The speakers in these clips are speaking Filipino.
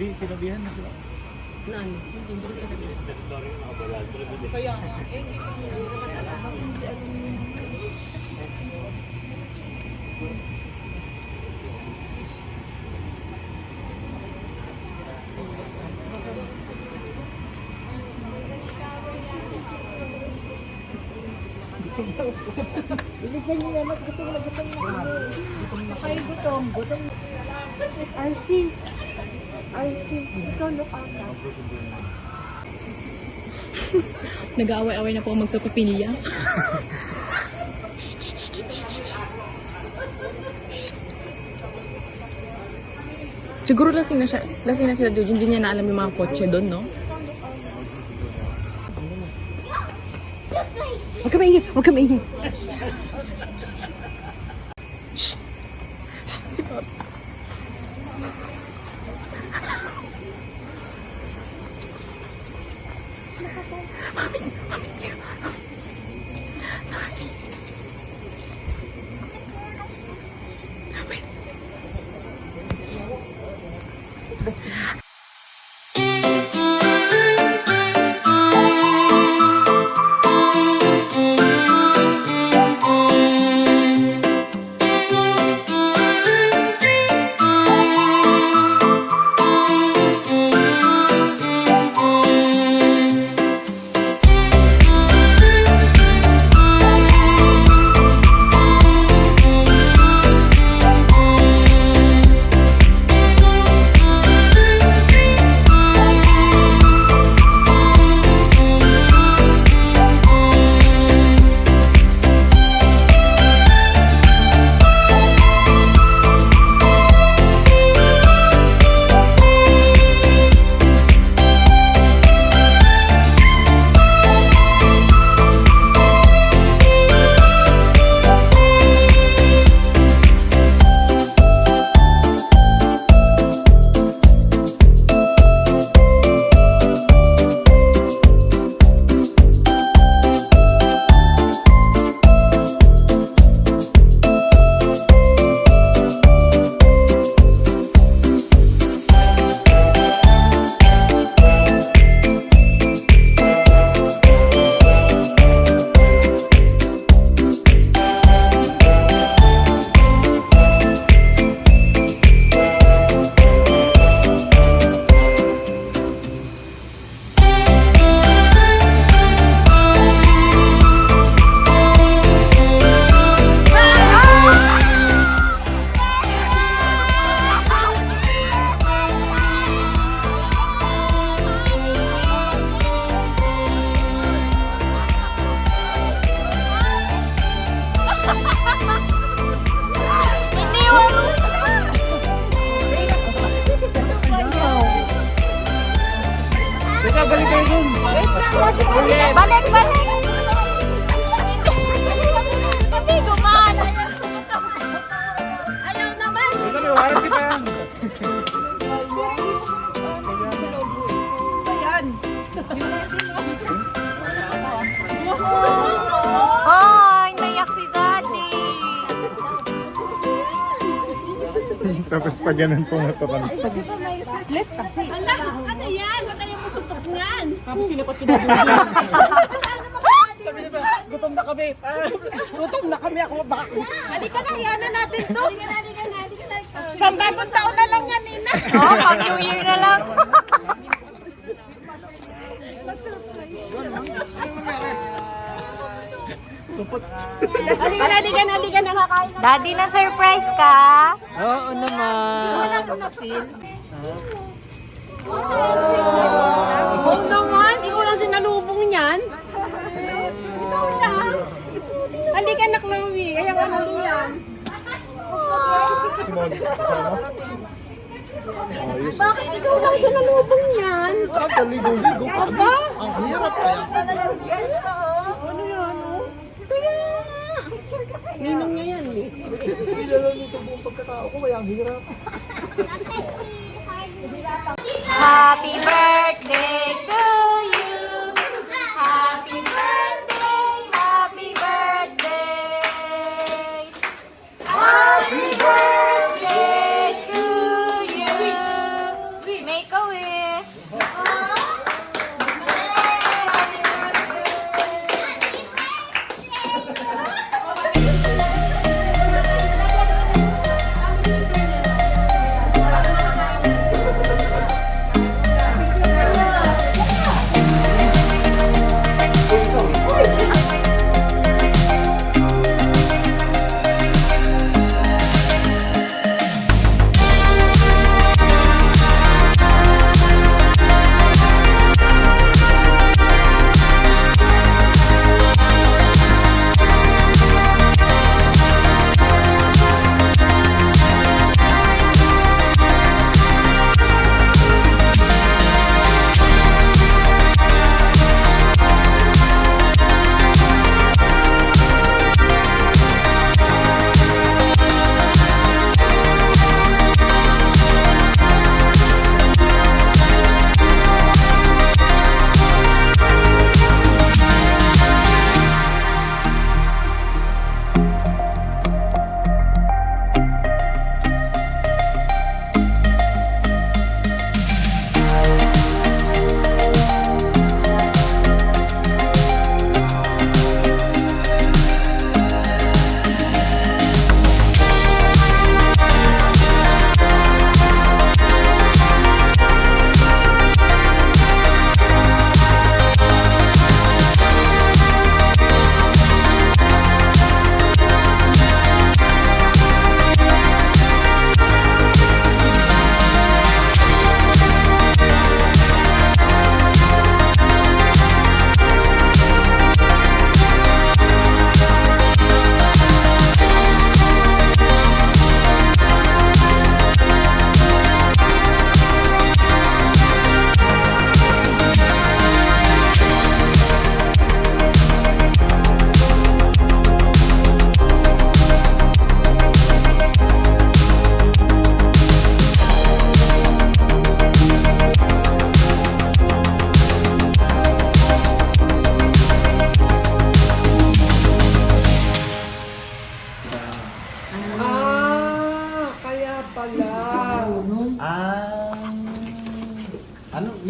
Hindi, sinabihan na sila. Nani? Hindi ko sasabihin. Kaya nga, hindi ko naman alam. Bilisan niyo naman, gutom na kami. Ay, gutom. RC, ikaw nakaka. Nag-aaway-away na po ang magpapapilya. Siguro lasing na sila doon. Hindi niya na alam yung mga kotse doon, no? Huwag ka maingay, huwag ka maingay. Shh! Shh! Si Papa. Mami! Wait. Balik kayo dun. Balik! Hindi gumana. Ayaw naman. Hindi kami, warranty pa yan. Ay, naiyak si Daddy. Tapos pa ganun pumunta kami. Left kasi. Ano yan? Huwag kayong matutok niyan. Tapos sinapat ko na Sabi niya ba, gutom na kami. Gutom na kami ako. Halika na, iyanan natin to. Halika na. Pambagong taon na lang yan, Nina. Oo, pag New Year na lang. Halika na, kakain na. Daddy, na-surprise ka? Oo naman. Oo naman, ikaw lang sinalubong niyan. Ikaw lang. Halika na, Chloe. Ayan ka na yan. Simon, kasama? Ayos. Bakit ikaw lang sinalubong niyan? Ligo-ligo pa. Aba? Ang hirap kaya. Ano yan, oh? Kaya ninong niya yan, eh. Hindi na lang ito buong pagkatao ko, kaya ang hirap. Happy birthday to you. Happy birthday, happy birthday. Happy birthday to you. May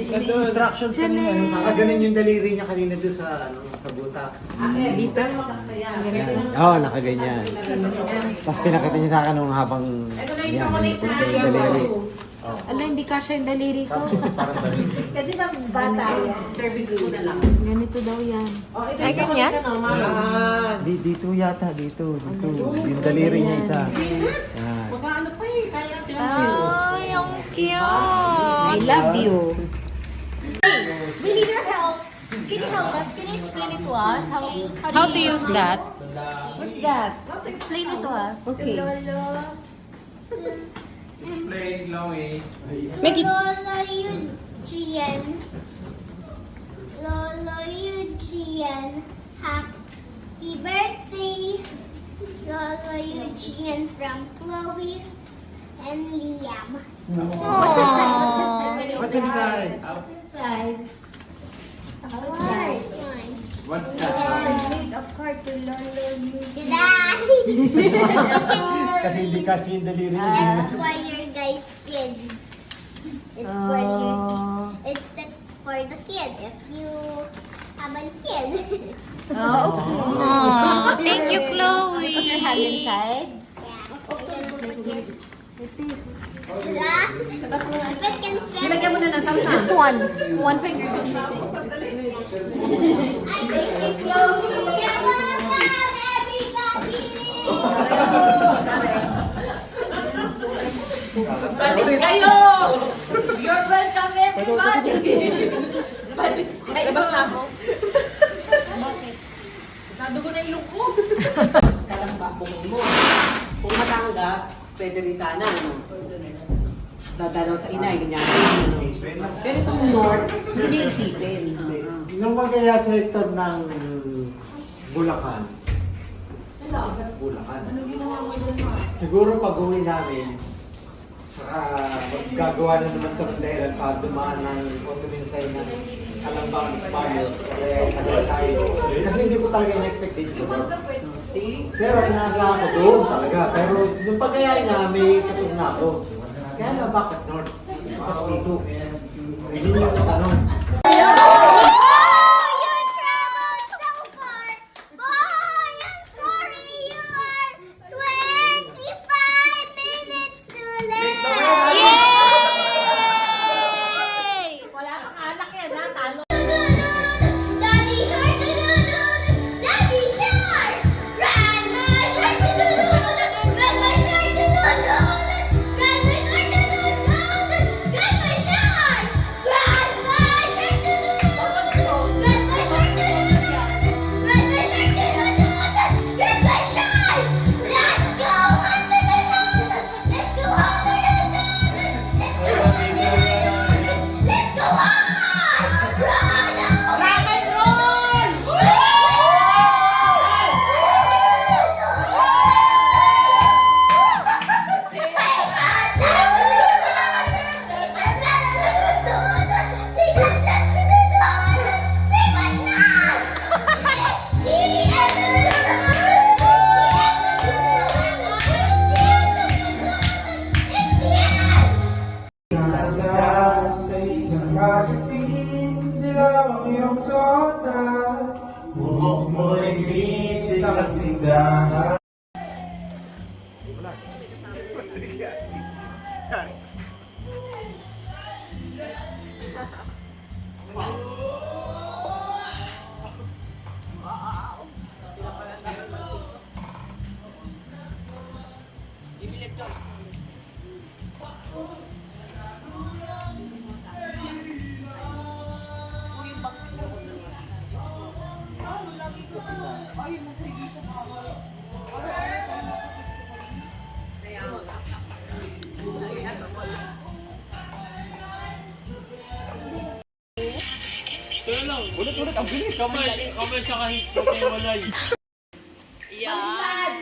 Instructions kanina. Nakaganon yung daliri niya kanina doon sa, sa buta. Dito. Oo, nakaganyan. Tapos pinakita niya sa akin nung habang yan, yung daliri. Ala, hindi kasha yung daliri ko. Parang daliri. Kasi na bata. Cervix ko na lang. Ganito daw yan. Ay, ganyan? Dito yata, dito. Yung daliri niya isa. Yan. Ano pa eh, kaya Ay, ang cute. I love you. We need your help. Can you help us? Can you explain it to us? How to use that? What's that? Explain it to us. Okay. Make it. Lola Eugene. Lola Eugene. Happy birthday. Lola Eugene from Chloe and Liam. What's inside? What's inside? Inside. Card. What's that? Read a card to Lola Eugene. Kasi hindi kasi yung daliri niya. It's for your guys' kids. It's for your it's for the kid if you have a kid. Aw, thank you, Chloe. Put your hand inside. Ilagyan mo na ng samsa. Just one. One finger. You're welcome, everybody. Batis kayo! You're welcome everybody! Batis kayo! Labas na ako. Bakit? Nadugo na ilong ko. Kalang bakong mo. Kung Batangas, pwede rin sana, ano? Dadalaw sa inay, ganyan. Pero itong north, hindi niya isipin. Nung magaya sa ito ng Bulacan. Bulacan. Siguro pag-uwi namin, gagawa na naman ito ng dahilan para dumaan ng konsuminsay ng Kalambang Mayo. Kaya sagot tayo. Kasi hindi ko talaga in-expect dito. Pero inaasahan ko doon talaga. Pero nung pagkaya niya, may katong na ako. Kaya na bakit North? Bakit dito? Hindi niyo sa tanong. You traveled so far. Boy, I'm sorry you are 25 minutes too late. Wala pang anak yan, ha? Talo. Daddy shark, Daddy shark, Grandma shark, Grandma shark, Grandma shark, Grandma shark, Grandma shark, Grandma shark, Grandma shark. Let's go under the mountain. Let's go under the mountain. Let's go under the mountain. Let's go on. Run out. Rock and roll. Sa isang magasin, dilaw ang iyong suotan. Buhok mo'y green sa tindahan.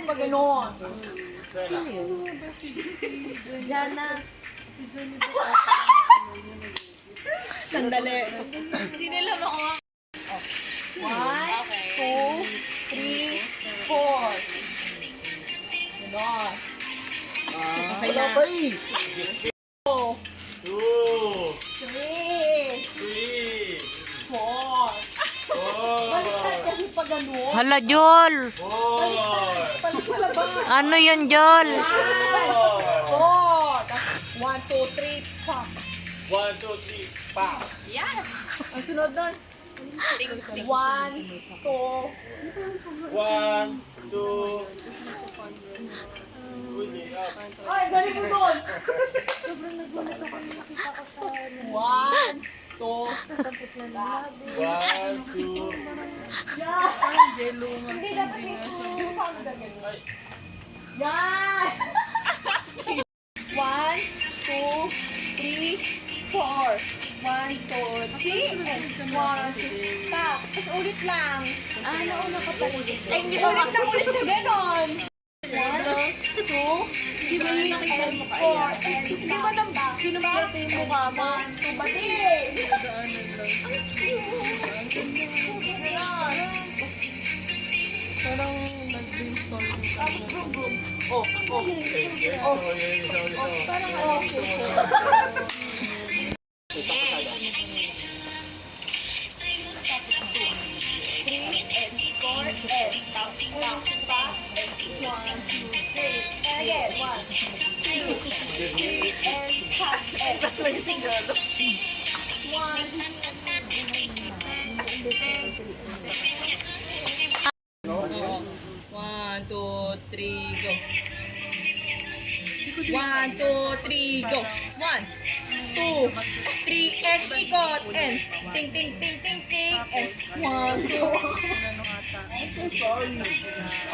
Pag gano'n. Sandali. Hindi nila makuha. 1, 2, 3, 4. Gano'n. Okay na. 2, 3, Hala, Jol. Ano yan, Jol? 1, 2, 3, pop. 1, 2, 3, pa! Ang sunod nun. 1, 2. 1, 2, Ay, galing mo doon. Sobrang nagulat ako nung nakita ko siya. 1, 2. 1, 2, Hindi dapat may paano gagawin? Yan! 1, 2, 3, 4. 1, 2, 3, and 1, 2, tap. Tapos ulit lang. Nauna ka pala. Ay, hindi ulit na ulit sa ganon. 1, 2, 3, and 4, and hindi ba nang ba? Sino ba yung mukha mo? 1, 2, bati! Ang cute! Parang nag-brainstorm. Parang One, two, three, go. 1, 2, 3, go. 1, 2, 3, and ikot. And ting, ting, ting, ting, ting. And 1, 2.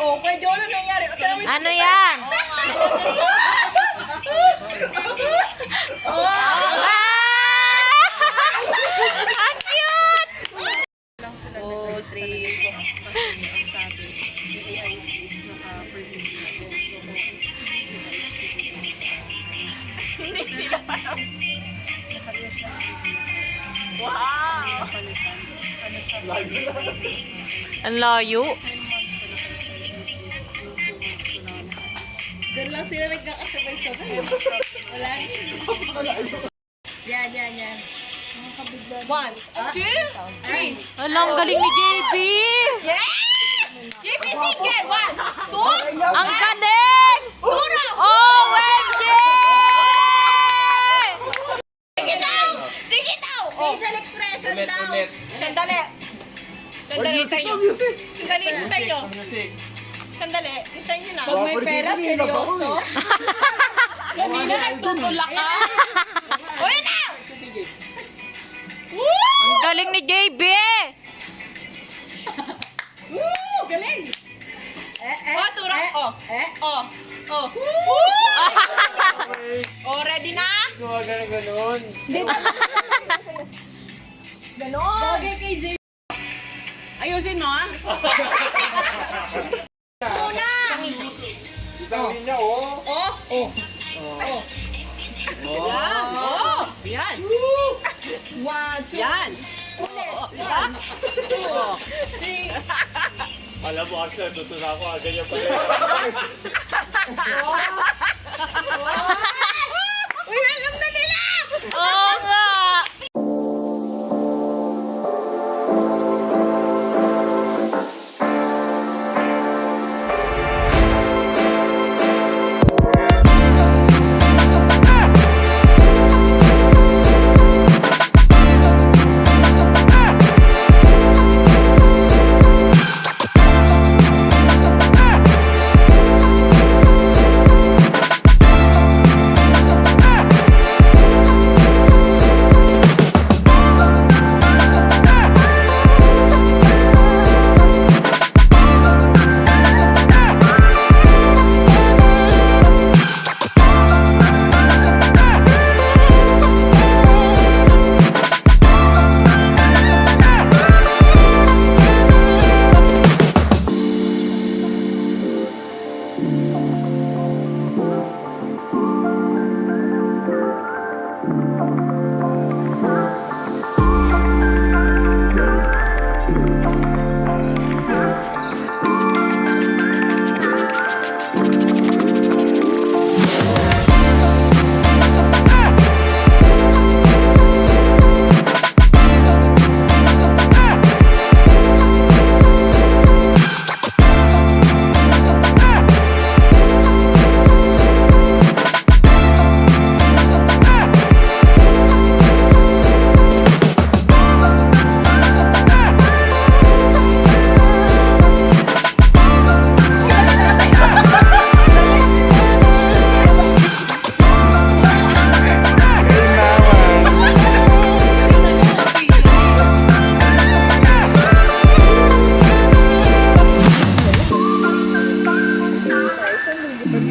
Oh, pwede ano nangyari? Ano yan? Ang cute! 2, 3, go. Ang layo. Doon lang sila nagkakasabay-sabay. Wala rin. Yan. 1, 2, 3. Alam, galing ni JB. JP, sige. 1, 2. Ang galing! OMG! Sige daw! Sige daw! Facial expression daw. Sandali. Sandali, hintayin nyo. Sandali, hintayin nyo. Sandali, hintayin nyo na. Pag may pera, seryoso. Kanina nagtutulak ka. Uy na! Ang galing ni JB! Woo! Galing! Turang. Ready na? Ganon. Ganon. Bagay kay Jay. Ayusin mo, ha? Una! Isang linya, oh. Yan. 1, 2. Yan. Ulit. 3. Alam mo, Axel, tuto na ako. Ganyan pala. Uy, alam na nila! Oo nga!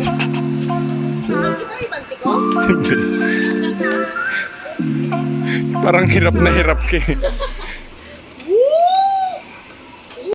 Ito ibanti ko? Hindi. Parang hirap na hirap ka eh.